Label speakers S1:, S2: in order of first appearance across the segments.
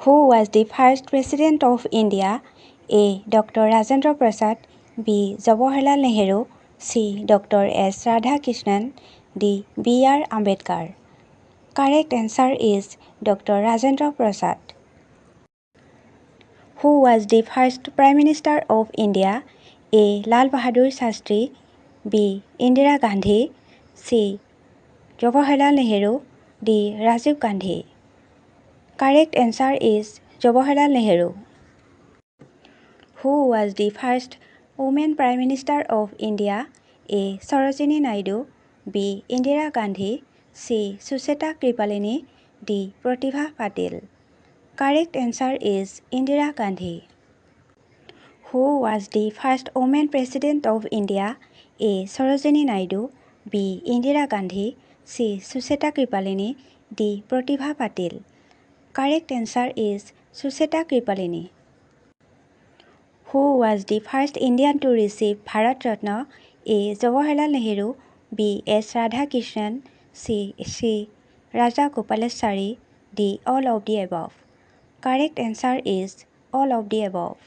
S1: Who was the first President of India? A. Dr. Rajendra Prasad. B. Jawaharlal Nehru. C. Dr. S. Radhakrishnan. D. B.R. Ambedkar. Correct answer is Dr. Rajendra Prasad. Who was the first Prime Minister of India? A. Lal Bahadur Shastri. B. Indira Gandhi. C. Jawaharlal Nehru. D. Rajiv Gandhi. Correct answer is Jawaharlal Nehru. Who was the first woman Prime Minister of India? A. Sarojini Naidu. B. Indira Gandhi. C. Sucheta Kripalani. D. Pratibha Patil. Correct answer is Indira Gandhi. Who was the first woman President of India? A. Sarojini Naidu. B. Indira Gandhi. C. Sucheta Kripalani. D. Pratibha Patil. Correct answer is Sucheta Kripalani. Who was the first Indian to receive Bharat Ratna? A. Jawaharlal Nehru. B. S. Radhakrishnan. C. Raja Gopalachari. D. All of the above. Correct answer is all of the above.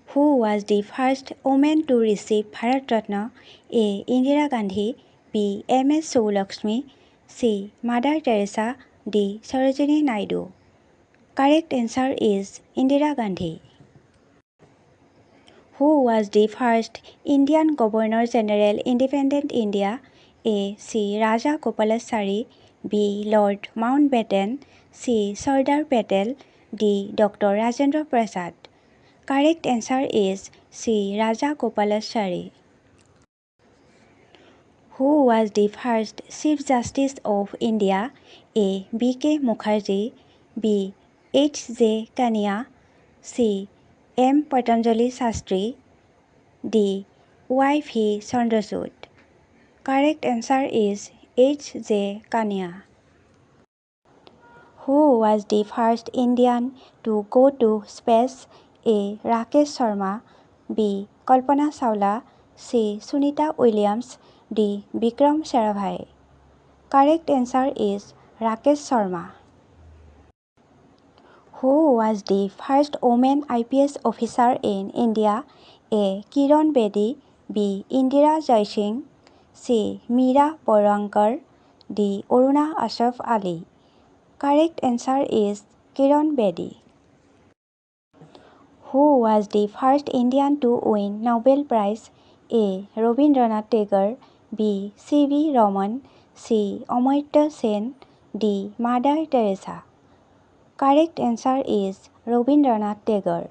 S1: Who was the first woman to receive Bharat Ratna? A. Indira Gandhi. B. M.S. Subbulakshmi. C. Mother Teresa. D. Sarojini Naidu. Correct answer is Indira Gandhi. Who was the first Indian Governor General Independent India? A. C. Raja Gopalachari. B. Lord Mountbatten. C. Sardar Patel. D. Dr. Rajendra Prasad. Correct answer is C. Raja Gopalachari. Who was the first Chief Justice of India? A. B. K. Mukherjee. B. H. J. Kania. C. M. Patanjali Shastri. D. Y. V. Chandrachud. Correct answer is H. J. Kania. Who was the first Indian to go to space? A. Rakesh Sharma. B. Kalpana Chawla. C. Sunita Williams. D. Vikram Sarabhai. Correct answer is Rakesh Sharma. Who was the first woman IPS officer in India? A. Kiran Bedi. B. Indira Jaisingh. C. Meera Borankar. D. Aruna Ashraf Ali. Correct answer is Kiran Bedi. Who was the first Indian to win Nobel Prize? A. Rabindranath Tagore. B. C.V. Raman. C. Amartya Sen. D. Mother Teresa. Correct answer is Rabindranath Tagore.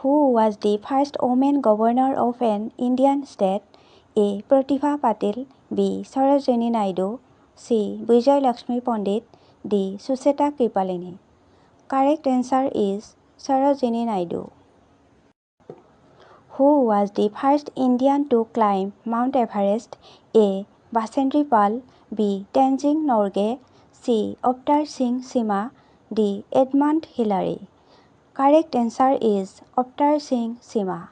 S1: Who was the first woman governor of an Indian state? A. Pratibha Patil. B. Sarojini Naidu. C. Vijay Lakshmi Pandit. D. Sucheta Kripalani. Correct answer is Sarojini Naidu. Who was the first Indian to climb Mount Everest? A. Basendri Pal. B. Tenzing Norgay. C. Avtar Singh Sima. D. Edmund Hillary. Correct answer is Avtar Singh Sima.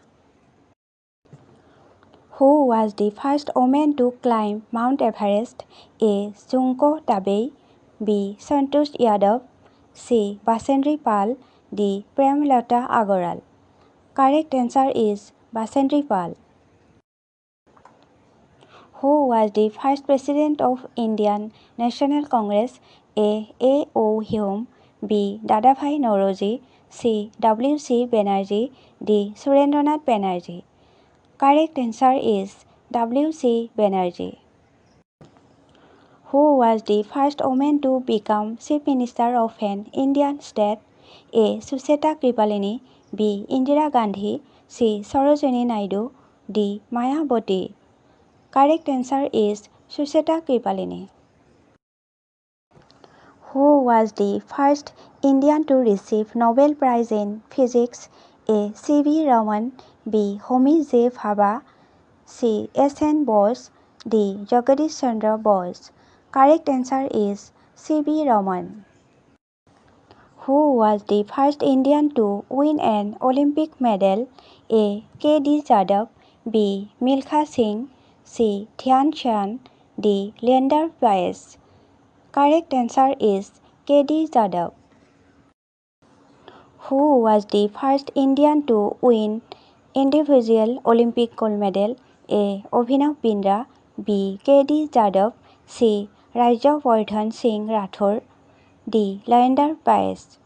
S1: Who was the first woman to climb Mount Everest? A. Junko Tabei. B. Santosh Yadav. C. Basendri Pal. D. Premlata Agoral. Correct answer is Basendri Pal. Who was the first president of Indian National Congress? A. A.O. Hume. B. Dadabhai Naoroji. C. W.C. Banerjee. D. Surendranath Banerjee. Correct answer is W.C. Banerjee. Who was the first woman to become Chief Minister of an Indian state? A. Sucheta Kripalani. B. Indira Gandhi. C. Sarojini Naidu. D. Mayawati. Correct answer is Sucheta Kripalani. Who was the first Indian to receive Nobel Prize in Physics? A. C.V. Raman. B. Homi J. Bhabha. C. S.N. Bose. D. Jagadish Chandra Bose. Correct answer is C.V. Raman. Who was the first Indian to win an Olympic medal? A. K.D. Jadhav. B. Milkha Singh. C. Dhyan Chand. D. Leander Paes. Correct answer is K.D. Jadhav. Who was the first Indian to win individual Olympic gold medal? A. Abhinav Bindra, B. K.D. Jadhav, C. Rajyavardhan Singh Rathore, D. Lyender Paes.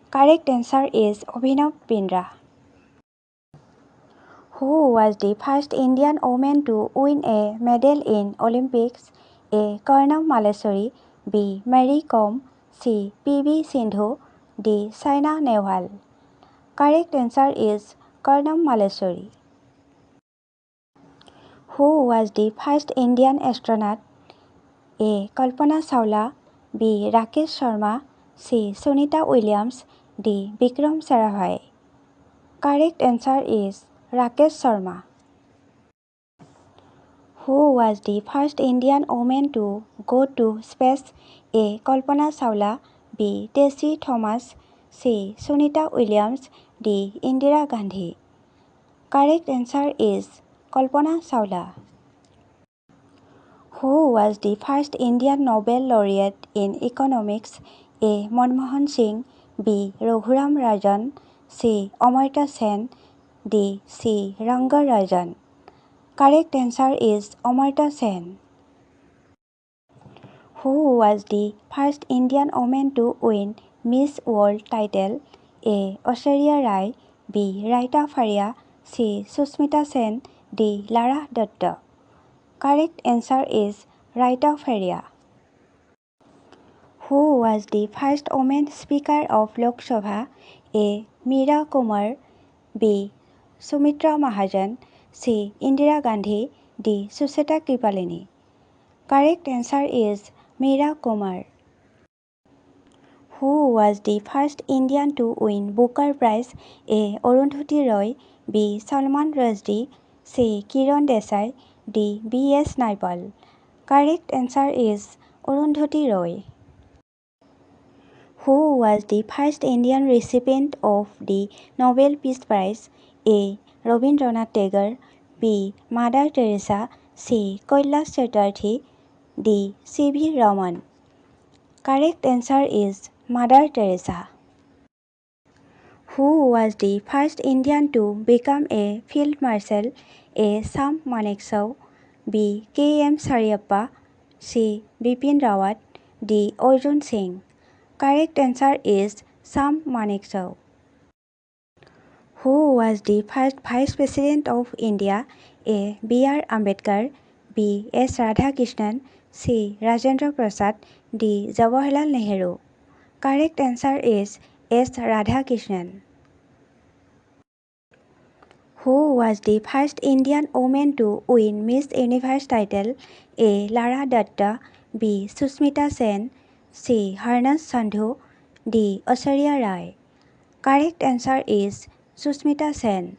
S1: Correct answer is Abhinav Bindra. Who was the first Indian woman to win a medal in Olympics? A. Karnam Malleswari, B. Mary Kom, C. P.V. Sindhu, D. Saina Nehwal. Correct answer is Karnam Malleswari. Who was the first Indian astronaut? A. Kalpana Chawla, B. Rakesh Sharma, C. Sunita Williams, D. Vikram Sarabhai. Correct answer is Rakesh Sharma. Who was the first Indian woman to go to space? A. Kalpana Chawla, B. Tessie Thomas, C. Sunita Williams, D. Indira Gandhi. Correct answer is Kalpana Chawla. Who was the first Indian Nobel laureate in economics? A. Manmohan Singh, B. Raghuram Rajan, C. Amartya Sen, D. C. Rangarajan. Correct answer is Amartya Sen. Who was the first Indian woman to win Miss World title? A. Aishwarya Rai, B. Raita Faria, C. Susmita Sen, D. Lara Dutta. Correct answer is Raita Faria. Who was the first woman Speaker of Lok Sabha? A. Meera Kumar, B. Sumitra Mahajan, C. Indira Gandhi, D. Sucheta Kripalani. Correct answer is Meera Kumar. Who was the first Indian to win Booker Prize? A. Arundhati Roy, B. Salman Rushdie, C. Kiran Desai, D. B.S. Naipaul. Correct answer is Arundhati Roy. Who was the first Indian recipient of the Nobel Peace Prize? A. Rabindranath Tagore, B. Mother Teresa, C. Kailash Satyarthi, D. C.V. Raman. Correct answer is Mother Teresa. Who was the first Indian to become a field marshal? A. Sam Manekshaw, B. K.M. Sariappa, C. Bipin Rawat, D. Arjun Singh. Correct answer is Sam Manekshaw. Who was the first Vice President of India? A. B.R. Ambedkar, B. S. Radhakrishnan, C. Rajendra Prasad, D. Jawaharlal Nehru. Correct answer is S. Radhakrishnan. Who was the first Indian woman to win Miss Universe title? A. Lara Dutta, B. Susmita Sen, C. Harnas Sandhu, D. Aishwarya Rai. Correct answer is Susmita Sen.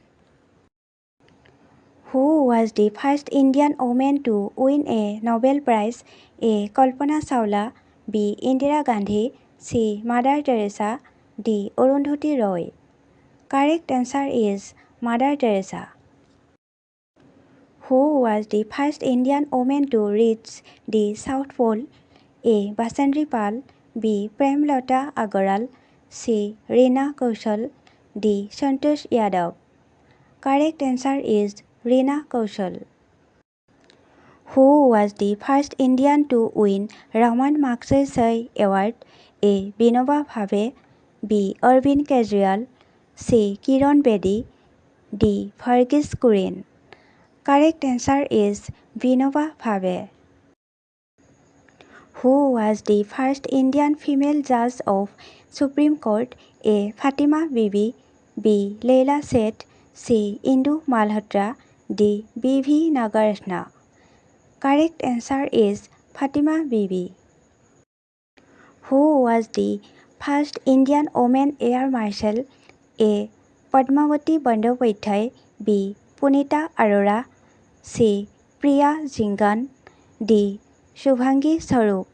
S1: Who was the first Indian woman to win a Nobel Prize? A. Kalpana Chawla, B. Indira Gandhi, C. Mother Teresa, D. Arundhati Roy. Correct answer is Mother Teresa. Who was the first Indian woman to reach the South Pole? A. Basantri Pal, B. Premlata Agarwal, C. Reena Kaushal, D. Santosh Yadav. Correct answer is Reena Kaushal. Who was the first Indian to win Raman Magsaysay Award? A. Vinoba Bhave, B. Arvind Kejriwal, C. Kiran Bedi, D. Verghese Kurien. Correct answer is Vinoba Bhave. Who was the first Indian female judge of Supreme Court? A. Fatima Bibi, B. Leila Seth, C. Indu Malhotra, D. B.V. Nagaratna. Correct answer is Fatima Bibi. Who was the first Indian woman air marshal? A. Padmavati Bandyopadhyay, B. Punita Arora, C. Priya Jingan, D. Shubhangi Swarup.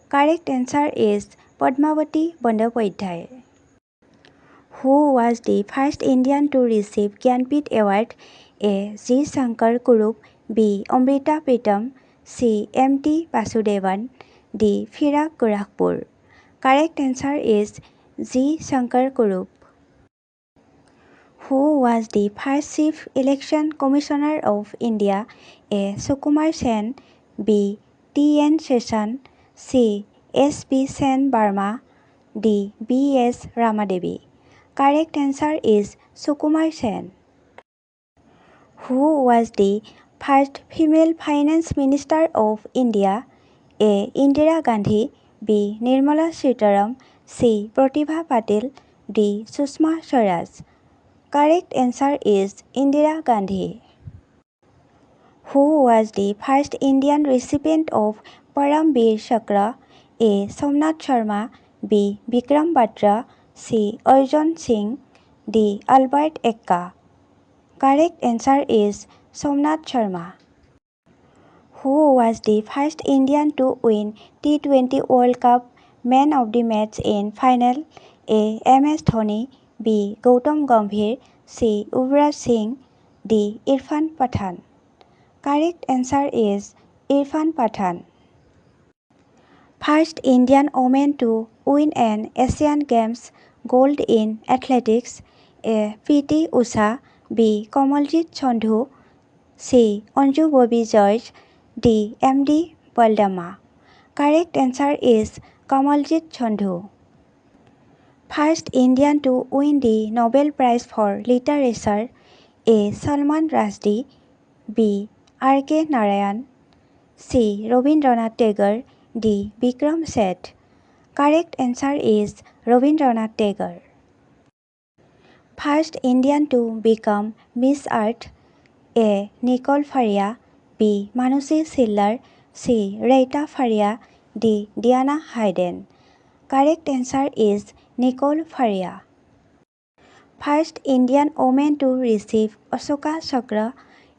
S1: Correct answer is Padmavati Bandyopadhyay. Who was the first Indian to receive Gyanpith Award? A. G. Shankar Kurup, B. Amrita Pritam, C. M. T. Vasudevan, D. Firag Gorakhpur. Correct answer is G. Shankar Kurup. Who was the first Chief Election Commissioner of India? A. Sukumar Sen. B. T. N. Seshan. C. S. B. Sen Barma. D. B. S. Ramadevi. Correct answer is Sukumar Sen. Who was the first female Finance Minister of India? A. Indira Gandhi. B. Nirmala Sitaram. C. Pratibha Patil. D. Sushma Swaraj. Correct answer is Indira Gandhi. Who was the first Indian recipient of Param Veer Chakra? A. Somnath Sharma. B. Vikram Batra. C. Arjun Singh. D. Albert Ekka. Correct answer is Somnath Sharma. Who was the first Indian to win T20 World Cup Man of the Match in final? A. MS Dhoni. B. Gautam Gambhir. C. Yuvraj Singh. D. Irfan Pathan. Correct answer is Irfan Pathan. First Indian woman to win an Asian Games gold in athletics. A. P.T. Usha. B. Kamaljit Sandhu. C. Anju Bobby George. D. M.D. Baldama. Correct answer is Kamaljit Sandhu. First Indian to win the Nobel Prize for Literature. A. Salman Rushdie. B. R.K. Narayan. C. Rabindranath Tagore. D. Vikram Seth. Correct answer is Rabindranath Tagore. First Indian to become Miss Earth. A. Nicole Faria. B. Manushi Schiller. C. Reita Faria. D. Diana Hayden. Correct answer is Nicole Faria. First Indian woman to receive Ashoka Chakra.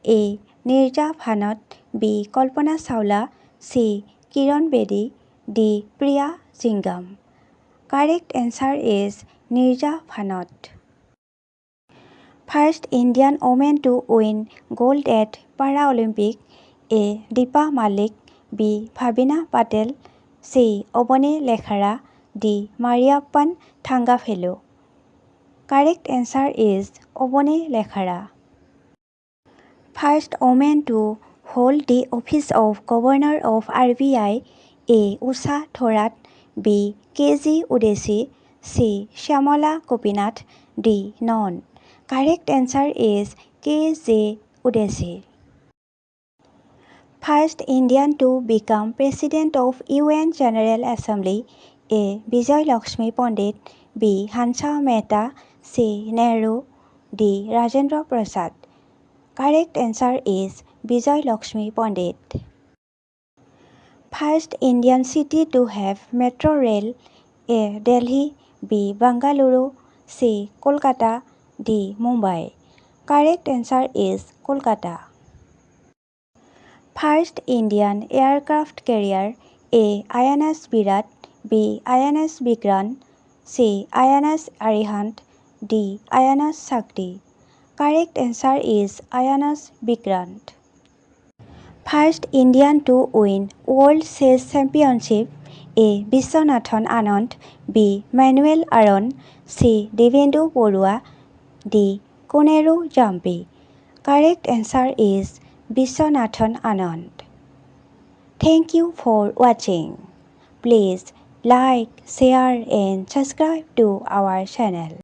S1: A. Nirja Bhanot. B. Kalpana Chawla. C. Kiran Bedi. D. Priya Jingam. Correct answer is Nirja Bhanot. First Indian woman to win gold at Paralympic. A. Deepa Malik. B. Bhavina Patel. C. Obone Lekhara. D. Mariappan Thangafelu. Correct answer is Obone Lekhara. First woman to hold the office of Governor of RBI. A. Usha Thorat. B. K.G. Udesi. C. Shyamala Gopinath. D. None. Correct answer is K.J. Udesi. First Indian to become President of UN General Assembly. A. Vijay Lakshmi Pandit. B. Hansa Mehta. C. Nehru. D. Rajendra Prasad. Correct answer is Vijay Lakshmi Pandit. First Indian city to have metro rail. A. Delhi. B. Bangalore. C. Kolkata. D. Mumbai. Correct answer is Kolkata. First Indian aircraft carrier. A. INS Virat. B. INS Vikrant. C. INS Arihant. D. INS Shakti. Correct answer is INS Vikrant. First Indian to win World Chess Championship. A. Viswanathan Anand. B. Manuel Aaron. C. Devendu Borua. D. Koneru Jampi. Correct answer is Viswanathan Anand. Thank you for watching. Please like, share and subscribe to our channel.